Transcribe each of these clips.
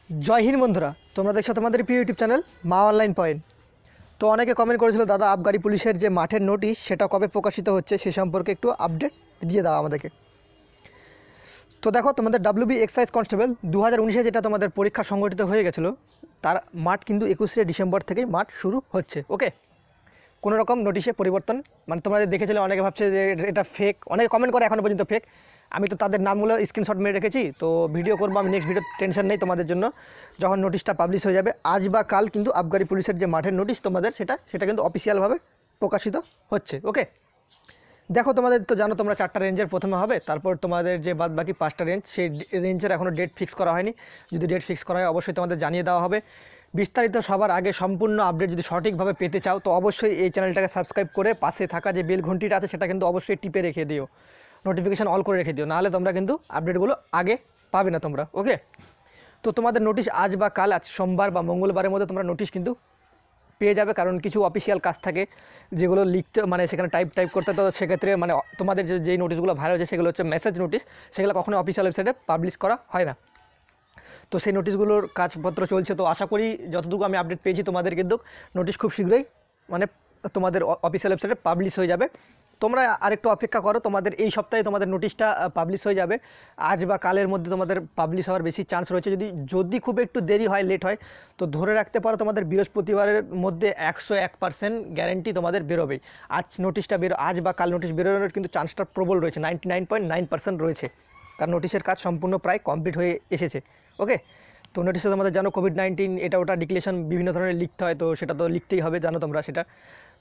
जय हिंद बंधुरा তোমরা দেখছো তোমাদের প্রিয় ইউটিউব চ্যানেল মা অনলাইন পয়েন্ট। তো অনেকে কমেন্ট করেছিল দাদা আবগারি পুলিশের যে মাঠের নোটিশ সেটা কবে প্রকাশিত হচ্ছে সে সম্পর্কে একটু আপডেট দিয়ে দাও আমাদেরকে। তো দেখো তোমাদের ডাব্লিউবি এক্সাইজ কনস্টেবল 2019-এ যেটা তোমাদের পরীক্ষা সংগঠিত হয়ে গেছিলো তার মাঠ কিন্তু 21শে ডিসেম্বর থেকেই মাঠ শুরু হচ্ছে। ওকে, কোনো রকম নোটিশে পরিবর্তন মানে তোমরা দেখেছিলে অনেকে ভাবছে যে এটা ফেক, অনেকে কমেন্ট করে এখনও পর্যন্ত ফেক। আমি তো তাদের নামগুলো স্ক্রিনশট মেরে রেখেছি, তো ভিডিও করবো আমি নেক্সট ভিডিও, টেনশন নেই তোমাদের জন্য। যখন নোটিশটা পাবলিশ হয়ে যাবে আজ বা কাল কিন্তু আবগারি পুলিশের যে মাঠের নোটিশ তোমাদের সেটা কিন্তু অফিসিয়ালভাবে প্রকাশিত হচ্ছে। ওকে, দেখো তোমাদের তো জানো তোমরা 4টা রেঞ্জের প্রথমে হবে, তারপর তোমাদের যে বাদ বাকি 5টা রেঞ্জ, সেই রেঞ্জের এখনও ডেট ফিক্স করা হয়নি। যদি ডেট ফিক্স করা হয় অবশ্যই তোমাদের জানিয়ে দেওয়া হবে। বিস্তারিত সবার আগে সম্পূর্ণ আপডেট যদি সঠিকভাবে পেতে চাও তো অবশ্যই এই চ্যানেলটাকে সাবস্ক্রাইব করে পাশে থাকা যে বেল ঘন্টিটা আছে সেটা কিন্তু অবশ্যই টিপে রেখে দিও, নোটিফিকেশান অল করে রেখে দিও, নাহলে তোমরা কিন্তু আপডেটগুলো আগে পাবে না তোমরা। ওকে, তো তোমাদের নোটিশ আজ বা কাল, আজ সোমবার বা মঙ্গলবারের মধ্যে তোমরা নোটিশ কিন্তু পেয়ে যাবে, কারণ কিছু অফিসিয়াল কাজ থাকে যেগুলো লিখতে মানে সেখানে টাইপ করতে, তো সেক্ষেত্রে মানে তোমাদের যেই নোটিশগুলো ভাইরাল হচ্ছে সেগুলো হচ্ছে মেসেজ নোটিশ, সেগুলো কখনো অফিসিয়াল ওয়েবসাইটে পাবলিশ করা হয় না। তো সেই নোটিশগুলোর কাজপত্র চলছে, তো আশা করি যতটুকু আমি আপডেট পেয়েছি তোমাদের কিন্তু নোটিশ খুব শীঘ্রই মানে তোমাদের অফিসিয়াল ওয়েবসাইটে পাবলিশ হয়ে যাবে। তোমরা আরেকটু অপেক্ষা করো, তোমাদের এই সপ্তাহে তোমাদের নোটিশটা পাবলিশ হয়ে যাবে। আজ বা কালের মধ্যে তোমাদের পাবলিশ হওয়ার বেশি চান্স রয়েছে। যদি খুব একটু দেরি হয়, লেট হয়, তো ধরে রাখতে পারো তোমাদের বৃহস্পতিবারের মধ্যে 101% গ্যারেন্টি তোমাদের বেরোবেই। আজ বা কাল নোটিশ বেরোনোর কিন্তু চান্সটা প্রবল রয়েছে, 99.9% রয়েছে, কারণ নোটিশের কাজ সম্পূর্ণ প্রায় কমপ্লিট হয়ে এসেছে। ওকে, তো নোটিশে তোমাদের জানো কোভিড-19 এটা ওটা ডিক্লেরেশন বিভিন্ন ধরনের লিখতে হয়, তো সেটা তো লিখতেই হবে, জানো তোমরা সেটা।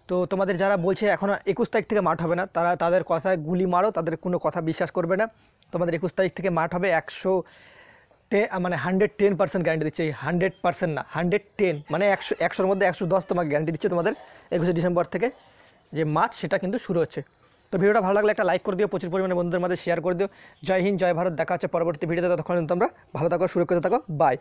তো তোমাদের যারা বলছে এখনও 21 তারিখ থেকে মাঠ হবে না, তাদের কথায় গুলি মারো, তাদের কোনো কথা বিশ্বাস করবে না। তোমাদের 21 তারিখ থেকে মাঠ হবে। 110% গ্যারান্টি দিচ্ছে, 100% না 110, মানে 100-100-র মধ্যে 110 তোমাকে গ্যারান্টি দিচ্ছে তোমাদের 21শে ডিসেম্বর থেকে যে মাঠ সেটা কিন্তু শুরু হচ্ছে। তো ভিডিওটা ভালো লাগলে একটা লাইক করে দিও, প্রচুর পরিমাণে বন্ধুদের মধ্যে শেয়ার করে দিও। জয় হিন্দ, জয় ভারত, দেখা হচ্ছে পরবর্তী ভিডিওতে। ততক্ষণ তোমরা ভালো থাকো, সুরক্ষিত থাকো, বাই।